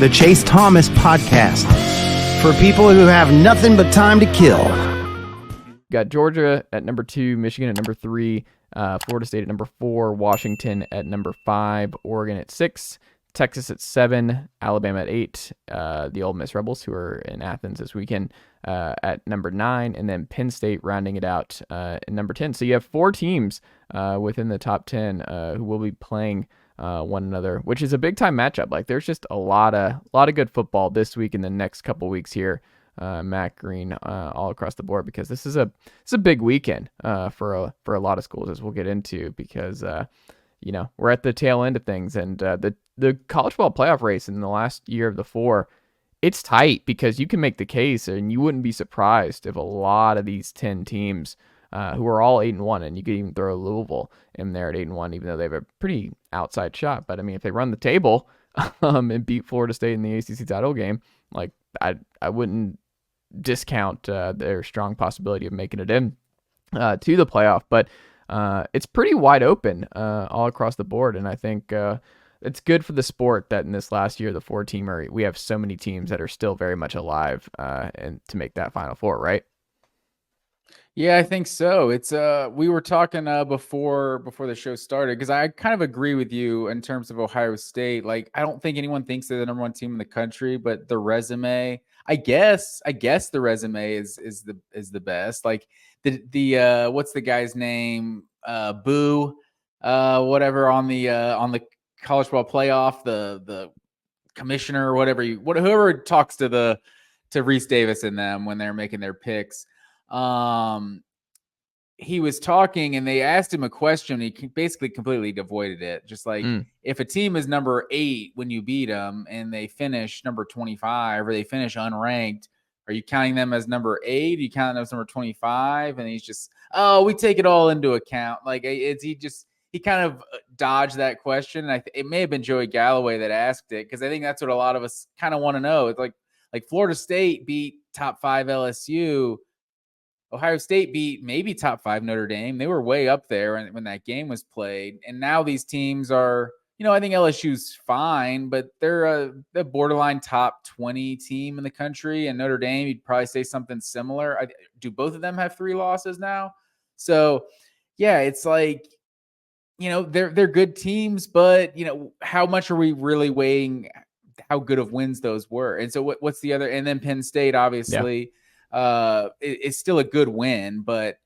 the Chase Thomas Podcast, for people who have nothing but time to kill. Got Georgia at number 2, Michigan at number 3, Florida State at number 4, Washington at number 5, Oregon at 6, Texas at 7, Alabama at 8, the Ole Miss Rebels, who are in Athens this weekend, at number 9, and then Penn State rounding it out at number 10. So you have 4 teams within the top 10 who will be playing one another, which is a big time matchup. Like, there's just a lot of good football this week and the next couple weeks here, Matt Green, all across the board, because it's a big weekend for a lot of schools, as we'll get into, because we're at the tail end of things, and the college football playoff race in the last year of the 4, it's tight, because you can make the case, and you wouldn't be surprised if a lot of these 10 teams who are all 8-1, and you could even throw Louisville in there at 8-1, even though they have a pretty outside shot. But I mean, if they run the table and beat Florida State in the ACC title game, like, I wouldn't discount their strong possibility of making it in to the playoff. But it's pretty wide open all across the board, and I think it's good for the sport that in this last year, the 4-teamer, we have so many teams that are still very much alive and to make that Final Four, right? Yeah, I think so. It's we were talking before the show started, because I kind of agree with you in terms of Ohio State. Like, I don't think anyone thinks they're the number 1 team in the country, but the resume, I guess the resume is the best. Like, the what's the guy's name? Boo, whatever, on the college football playoff, the commissioner or whoever talks to Reese Davis and them when they're making their picks. He was talking, and they asked him a question. He basically completely avoided it. Just like, if a team is number 8 when you beat them and they finish number 25, or they finish unranked, are you counting them as number 8? Are you counting them as number 25? And he's just, we take it all into account. Like, he kind of dodged that question. And it may have been Joey Galloway that asked it, because I think that's what a lot of us kind of want to know. It's like Florida State beat top 5 LSU. Ohio State beat maybe top 5 Notre Dame. They were way up there when that game was played. And now these teams are, I think LSU's fine, but they're a borderline top 20 team in the country. And Notre Dame, you'd probably say something similar. Do both of them have 3 losses now? So, yeah, it's like, they're good teams, but, how much are we really weighing how good of wins those were? And so what's the other? And then Penn State, obviously. Yeah. It's still a good win, but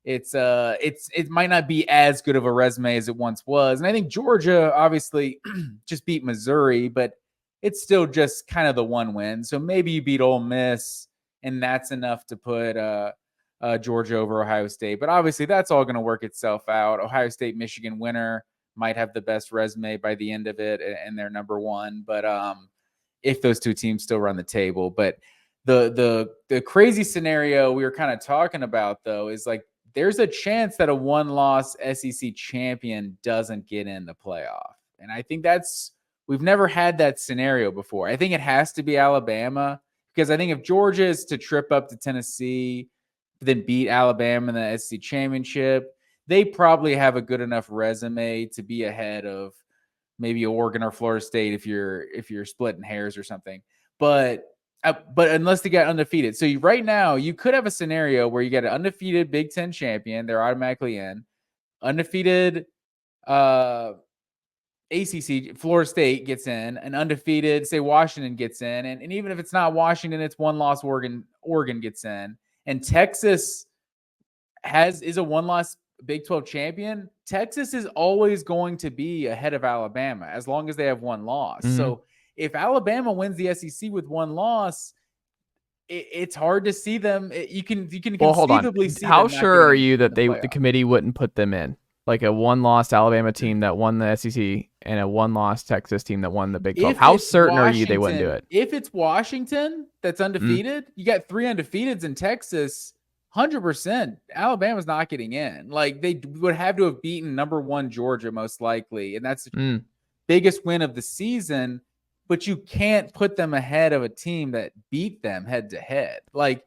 it might not be as good of a resume as it once was. And I think Georgia obviously just beat Missouri, but it's still just kind of the one win. So maybe you beat Ole Miss, and that's enough to put Georgia over Ohio State. But obviously that's all going to work itself out. Ohio State, Michigan winner might have the best resume by the end of it, and they're number 1. But if those 2 teams still run the table, but the crazy scenario we were kind of talking about, though, is like, there's a chance that a 1-loss SEC champion doesn't get in the playoff. And I think we've never had that scenario before. I think it has to be Alabama, because I think if Georgia is to trip up to Tennessee, then beat Alabama in the SEC championship, they probably have a good enough resume to be ahead of maybe Oregon or Florida State if you're splitting hairs or something. But unless they get undefeated. So right now, you could have a scenario where you get an undefeated Big Ten champion. They're automatically in. Undefeated ACC, Florida State gets in. An undefeated, say, Washington gets in. And even if it's not Washington, it's 1-loss Oregon gets in. And Texas is a 1-loss Big 12 champion. Texas is always going to be ahead of Alabama as long as they have 1 loss. Mm-hmm. So if Alabama wins the SEC with 1 loss, it's hard to see them. You can conceivably see. How sure are you that the committee wouldn't put them in, like a 1-loss Alabama team that won the SEC and a 1-loss Texas team that won the Big 12? How certain are you they wouldn't do it? If it's Washington that's undefeated, you got 3 undefeateds in Texas. 100%, Alabama's not getting in. Like, they would have to have beaten number 1 Georgia most likely, and that's the biggest win of the season. But you can't put them ahead of a team that beat them head to head. Like,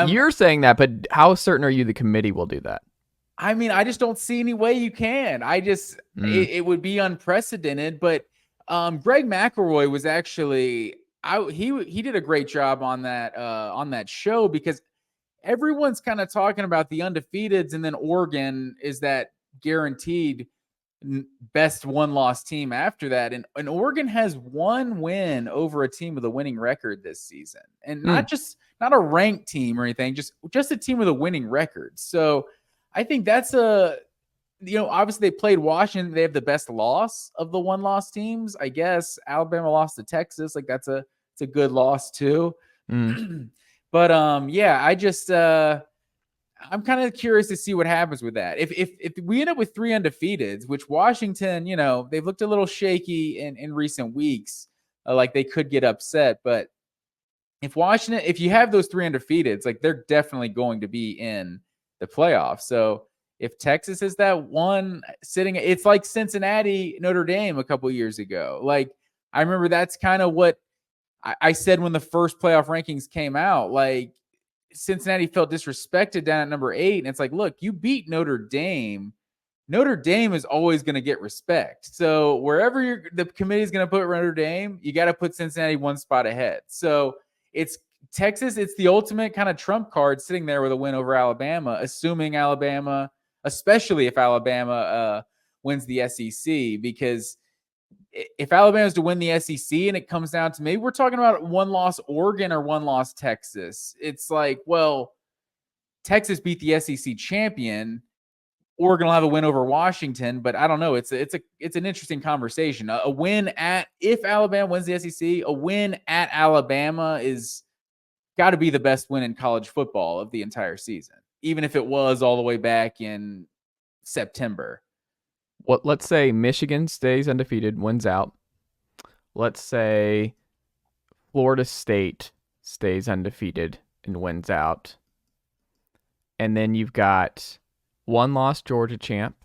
you're saying that, but how certain are you the committee will do that? I mean, I just don't see any way you can. It would be unprecedented. But Greg McElroy was actually he did a great job on that show, because everyone's kind of talking about the undefeateds, and then Oregon is that guaranteed best one-loss team after that. And Oregon has one win over a team with a winning record this season, and not a ranked team or anything, just a team with a winning record. So I think that's obviously they played Washington. They have the best loss of the one-loss teams, I guess. Alabama lost to Texas. Like it's a good loss too. But I'm kind of curious to see what happens with that. If we end up with 3 undefeateds, which Washington, they've looked a little shaky in recent weeks, like they could get upset. But if you have those 3 undefeateds, like they're definitely going to be in the playoffs. So if Texas is that one sitting, it's like Cincinnati, Notre Dame a couple years ago. Like I remember that's kind of what I said when the first playoff rankings came out. Like Cincinnati felt disrespected down at number 8. And it's like, look, you beat Notre Dame. Notre Dame is always going to get respect. So wherever the committee is going to put Notre Dame, you got to put Cincinnati one spot ahead. So it's Texas. It's the ultimate kind of trump card sitting there with a win over Alabama, assuming Alabama, especially if Alabama wins the SEC, because if Alabama is to win the SEC and it comes down to maybe we're talking about one loss Oregon or one loss Texas, it's like, well, Texas beat the SEC champion. Oregon will have a win over Washington, but I don't know. It's an interesting conversation. A win if Alabama wins the SEC, a win at Alabama is got to be the best win in college football of the entire season, even if it was all the way back in September. Let's say Michigan stays undefeated, wins out. Let's say Florida State stays undefeated and wins out. And then you've got one loss Georgia champ,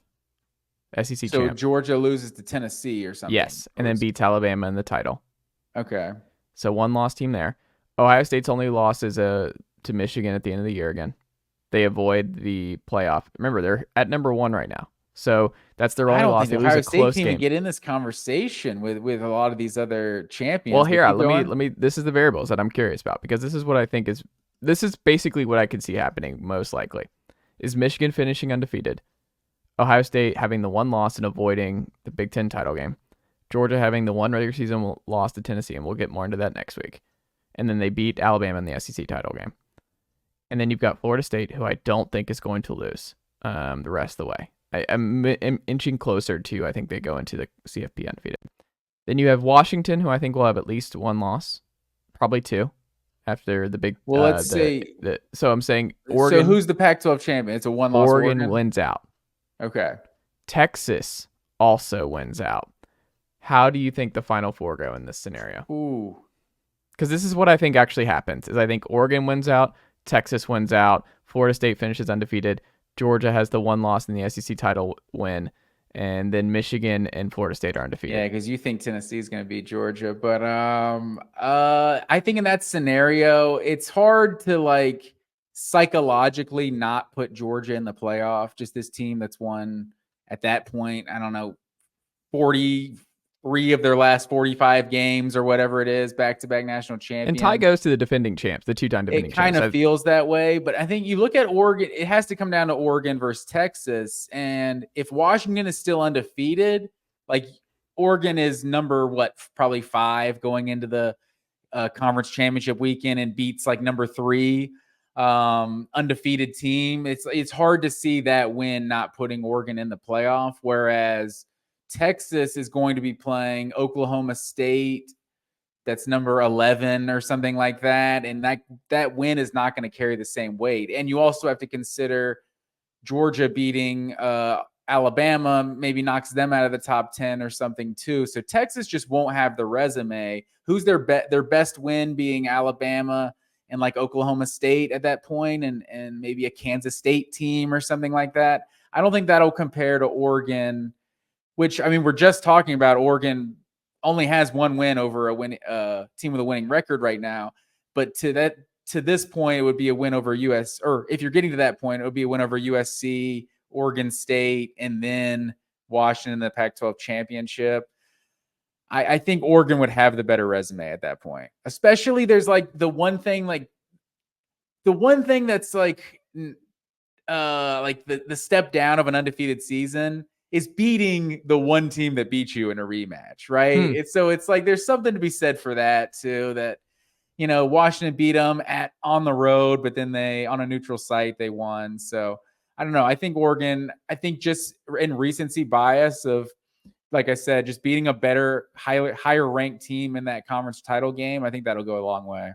SEC champ. So Georgia loses to Tennessee or something. Yes, and then beats Alabama in the title. Okay. So one loss team there. Ohio State's only loss is to Michigan at the end of the year again. They avoid the playoff. Remember, they're at number 1 right now. So that's their only loss. They lose a close game. State can get in this conversation with a lot of these other champions. Well, here, let me. This is the variables that I'm curious about, because this is what I think this is basically what I could see happening most likely. Is Michigan finishing undefeated, Ohio State having the one loss and avoiding the Big Ten title game, Georgia having the one regular season loss to Tennessee, and we'll get more into that next week, and then they beat Alabama in the SEC title game, and then you've got Florida State, who I don't think is going to lose the rest of the way. I'm inching closer to, I think they go into the CFB undefeated. Then you have Washington, who I think will have at least one loss, probably 2, after the big. Well, let's say. So I'm saying Oregon. So who's the Pac-12 champion? It's a one-loss Oregon wins out. Okay. Texas also wins out. How do you think the Final Four go in this scenario? Ooh. Because this is what I think actually happens. Is I think Oregon wins out, Texas wins out, Florida State finishes undefeated, Georgia has the one loss in the SEC title win, and then Michigan and Florida State are undefeated. Yeah, because you think Tennessee is going to beat Georgia, but I think in that scenario, it's hard to psychologically not put Georgia in the playoff. Just this team that's won at that point, I don't know, 43 of their last 45 games or whatever it is, back-to-back national champions. And tie goes to the defending champs, the 2-time defending champs. It kind of feels that way, but I think you look at Oregon, it has to come down to Oregon versus Texas, and if Washington is still undefeated, Oregon is number, probably 5 going into the conference championship weekend and beats number 3 undefeated team. It's hard to see that win not putting Oregon in the playoff, whereas Texas is going to be playing Oklahoma State, that's number 11 or something like that, and that win is not going to carry the same weight. And you also have to consider Georgia beating Alabama maybe knocks them out of the top 10 or something too. So Texas just won't have the resume. Who's their best win being Alabama and Oklahoma State at that point, and maybe a Kansas State team or something like that. I don't think that'll compare to Oregon, which, I mean, we're just talking about Oregon only has one win over a team with a winning record right now. But to this point, it would be a win over or if you're getting to that point, it would be a win over USC, Oregon State, and then Washington in the Pac-12 championship. I think Oregon would have the better resume at that point. Especially there's like the one thing that's like the step down of an undefeated season is beating the one team that beat you in a rematch, right? It's like there's something to be said for that too, that Washington beat them on the road, but then on a neutral site they won. So I don't know. I think Oregon, just in recency bias of, like I said, just beating a better, higher ranked team in that conference title game, I think that'll go a long way.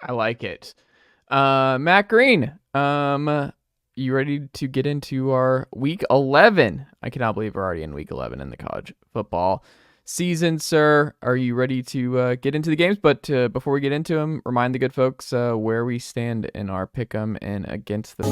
I like it. Matt Green, you ready to get into our week 11? I cannot believe we're already in week 11 in the college football season, sir. Are you ready to get into the games? But before we get into them, remind the good folks where we stand in our pick'em and against the